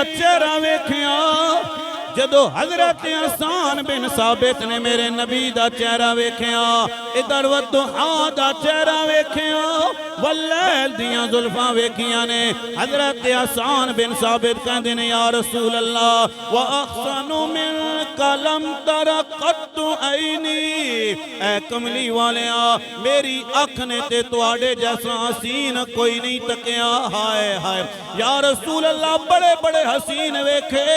चेहरा वेखिया जदों हजरत हसन बिन साबित ने मेरे नबी दा चेहरा वेखिया, इधर वदुहा दा चेहरा वेखिया, वल्लैल दियां जुल्फां वेखियां ने। हजरत हसन बिन साबित कहंदे ने या रसूल अल्लाह व अहसनु मिन कलम तरा कत्तु ऐनी, ऐ कमली वालिया मेरी अख ने ते तुहाडे जैसा हसीन कोई नहीं तकिया। हाय हाय या रसूल अल्लाह बड़े बड़े हसीन वेखे,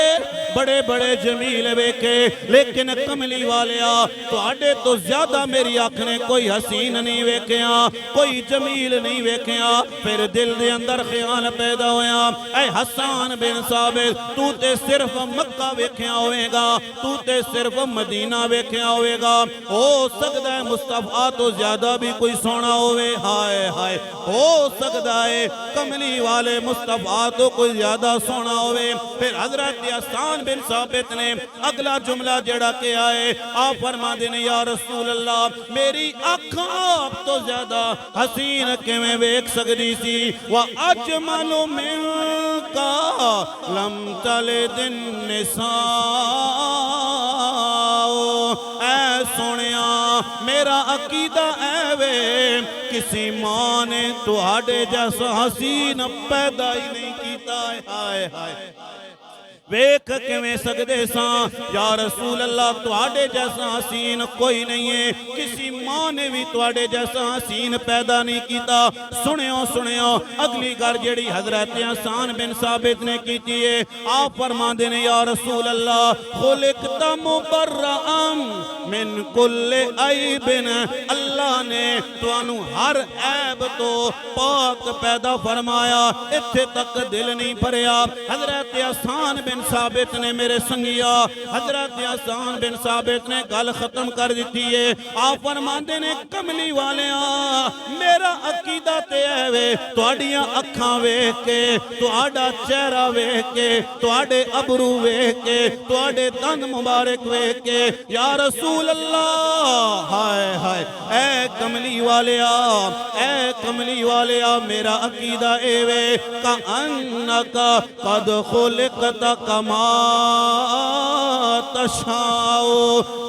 बड़े बड़े जमील वेखे, लेकिन कमली वालिया तुहाडे तो ज्यादा मेरी अख ने कोई हसीन नहीं वेखिया, कोई जमील नहीं वेखिया। फिर दिल दे अंदर ख्याल पैदा होया, ऐ हसन बिन साबित तू ते सिर्फ मक्का वेखिया होवेगा, तू ते सिर्फ मदीना वेखिया होवेगा, हो सकदा है मुस्तफा तो ज्यादा भी कोई सोना होवे। हाय हाय हो सकदा है कमली वाले मुस्तफा तो कोई ज्यादा सोना होवे। फिर हजरत हसन बिन साबित ने अगला जुमला जड़ा के आए, आप फरमाते ने या रसूल अल्लाह मेरी अख आप तो ज्यादा हसीन किवें वेख सकदी सी। व अजमलु मिनका लम तलिदिन निसा, ऐ सोनिया मेरा अकीदा ऐवे किसी मां ने तुहाडे जैसा हसीन पैदा ही नहीं कीता। हाय हाय वेख किवें सकदे सां या रसूल अल्लाह तुहाडे जैसा हसीन कोई नहीं है, किसी मां ने भी तुहाडे जैसा हसीन पैदा नहीं कीता। सुनियो सुनियो अगली गल जेड़ी हजरत हसन बिन साबित ने कीती है, आप फरमांदे ने या रसूल अल्लाह खुलिकता मुबर्रअम मिन कुल्ले ऐबिन, अल्लाह ने तुहानू हर ऐब तो पाक पैदा फरमाया। इत्थे तक दिल नहीं भरिया। हजरत हसन बिन साबित ने मेरे संगिया हजरत हसन बिन साबित ने गल खत्म कर दी है। आप फरमांदे ने कमली वालिया मेरा अकीदा ते है वे तुहाडियां अखां वेख के, तुहाडा चेहरा वेख के, तुहाडे अबरू वेख के, तुहाडे दंद मुबारक वेख के या रसूल अल्लाह हाय हाय ऐ कमली वालिया, ऐ कमली वालिया मेरा अकीदा एवे का अन्नका कद खुलिकता कमा तशाओ,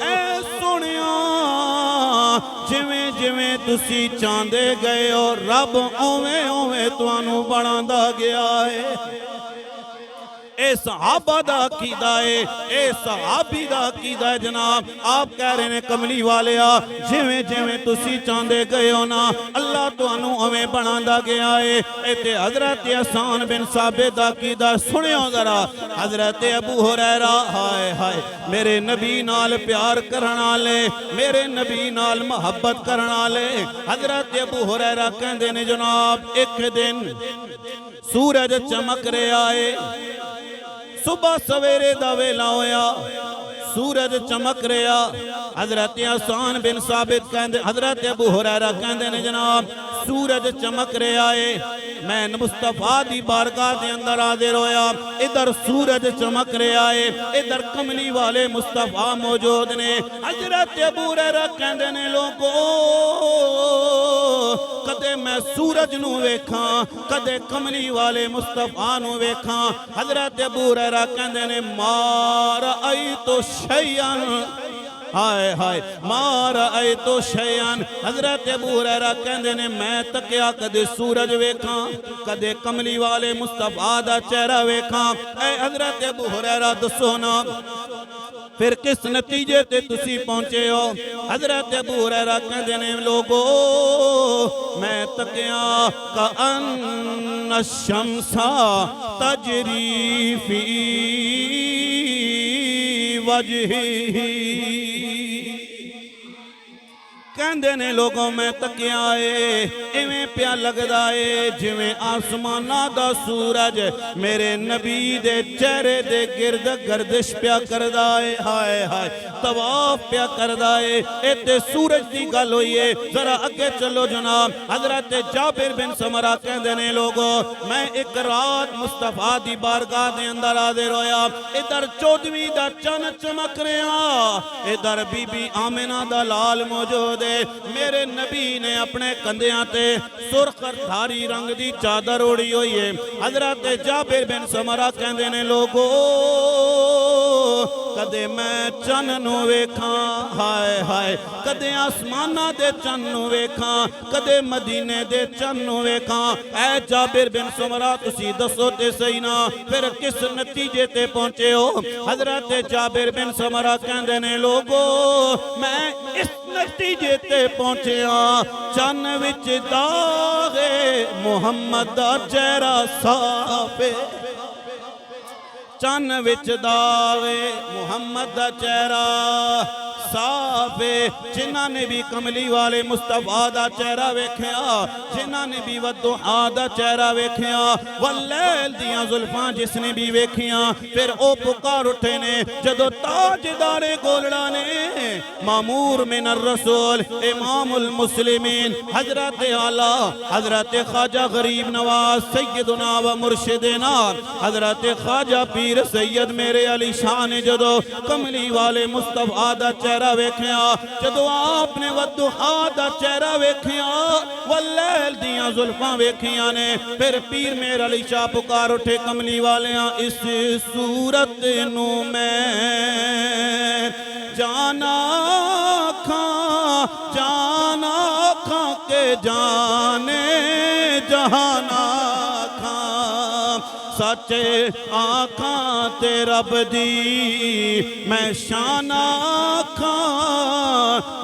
ऐ सुनिया जिवें जिवें तुसी चांदे गए हो रब ओवें ओवें तुहानू बनांदा गया है। ए सहाबा दा अकीदा है, ए सहाबी दा अकीदा है जनाब। आप कह रहे हैं कमली वालिया जिवें जिवें तुसी चांदे गए हो ना अल्लाह तुहानू उवें बनांदा गया है। इत्थे हजरत हसन बिन साबित दा अकीदा सुनियो जरा। हजरत अबू हुरैरा हाय हाय मेरे नबी नाल प्यार करन वाले, मेरे नबी नाल मोहब्बत करन वाले हजरत अबू हुरैरा कहंदे ने जनाब एक दिन सूरज चमक रहा है, सुबह सवेरे दा वेला होया, सूरज चमक रहा। हजरत हसन बिन साबित कहंदे हजरत अबू हुरैरा कहंदे ने जनाब सूरज चमक रहा है, मैं मुस्तफा दी बारगाह दे अंदर हाजिर होया, इधर सूरज चमक रहा है, इधर कमली वाले मुस्तफा मौजूद ने। हजरत अबू हुरैरा कहंदे ने लोगो कदे मैं सूरज नू वेखा, कदे कमली वाले मुस्तफा नू वेखा। हजरत अबू हुरैरा कहंदे ने मार आई तो शैयन, हाय हाय मार आए तो शैयन। हजरत अबू हुरैरा कहंदे ने मैं तकिया कदे सूरज वेखा, कदे कमली वाले मुस्तफा दा चेहरा वेखा। ऐ हजरत अबू हुरैरा दसो ना फिर किस नतीजे ते तुसी पहुंचे हो। हजरत अबू हुरैरा कहंदे ने लोगो मैं तकिया का अन्न शम्सा तजरी फी वजही, कहंदे ने लोगों मैं तकिया है इवें प्या लगदा है जिवें आसमाना दा सूरज मेरे नबी दे चेहरे दे गिरद गर्दिश प्या करदा है। हाय हाय तवाफ प्या करदा है। इत्थे सूरज दी गल होई है। जरा अगे चलो जनाब। हजरत जाबिर बिन समरा कहंदे ने लोगों मैं एक रात मुस्तफा दी बारगाह दे अंदर हाजिर होया, इधर 14वीं दा चन्न चमक रहा, इधर बीबी आमिना दा लाल मौजूद है। मेरे नबी ने अपने कंधियां ते सुर्ख धारी रंग दी चादर ओढ़ी हुई है। हजरत जाबिर बिन समरा कहंदे ने लोगो कदे मैं चन्न नू वेखां, हाय हाय कदे आसमाना दे चन्न नू वेखां, कदे मदीने दे चन्न नू वेखां। ऐ जाबिर बिन समरा तुसी दसो ते सही ना फिर किस नतीजे ते पहुंचे हो? हजरत जाबिर बिन समरा कहंदे ने लोगो मैं इस नतीजे ते पहुंचिया चन्न विच दागे मुहम्मद दा चेहरा साफ है, चन्न विच दावे मुहम्मद दा चेहरा साफ है। जिन्हां ने भी कमली वाले मुस्तफा दा चेहरा वेख्या, जिन्हां ने भी वद्दुहा दा चेहरा वेख्या, वल्लैल दियां जुल्फां जिसने भी वेखियां फिर ओ पुकार उठे ने जदों ताजदारे गोलड़ा ने मामूर मिनर रसूल इमामुल मुस्लिमीन हजरत आला हजरत ख्वाजा गरीब नवाज सैयदना व मुर्शिदना हजरत ख्वाजा पीर सैयद मेरे अली शाह ने जदों कमली वाले मुस्तफा दा चेहरा वेख्या, जदों आपने वद्दुहा दा चेहरा वेख्या, वल्लैल दियां जुल्फां वेखियां ने फिर पीर मेरे अली शाह पुकार उठे कमली वालियां इस सूरत नू मैं जाना खां के जाने जहाना खां, सच्चे आखां ते रब दी मैं शान आखां,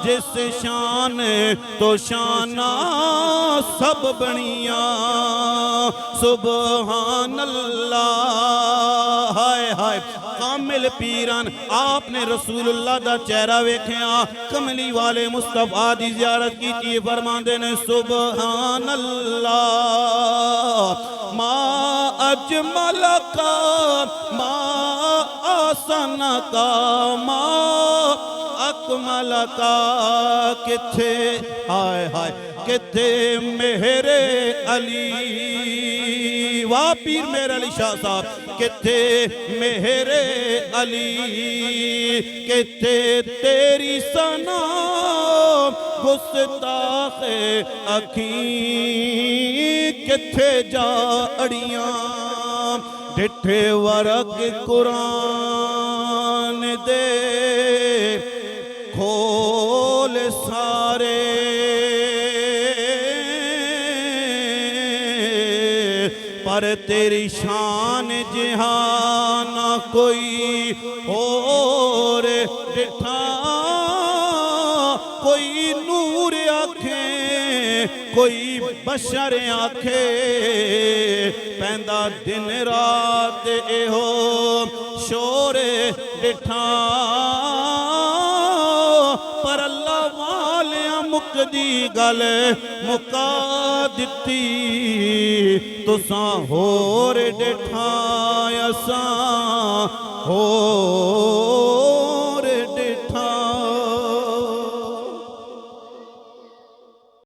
जिस शान तो शाना सब बनिया सुबहान अल्लाह। हाय हाय कामिल पीरन आपने रसूलुल्लाह दा चेहरा वेख्या, कमली वाले मुस्तफा दी ज़ियारत की, फरमांदे ने सुबहान अल्लाह मा अजमल का मा आसन का मा अकमल का, किथे हाय हाय किथे मेरे अली, वाह पीर मेरे अली शाह साहब किथे मेरे अली, किथे तेरी सना गुस्ताखे अखी, किथे जा अड़ियां डिठे वरक कुरान दे खोल सारे, पर तेरी शान जहान कोई और डिठा, कोई नूर आखे कोई बशर आखे, पैंदा दिन रात एहो शोर डिठा, पर अल्लाह वालियां मुकदी गल मुका दिती, तुसां होर डिठा असां हो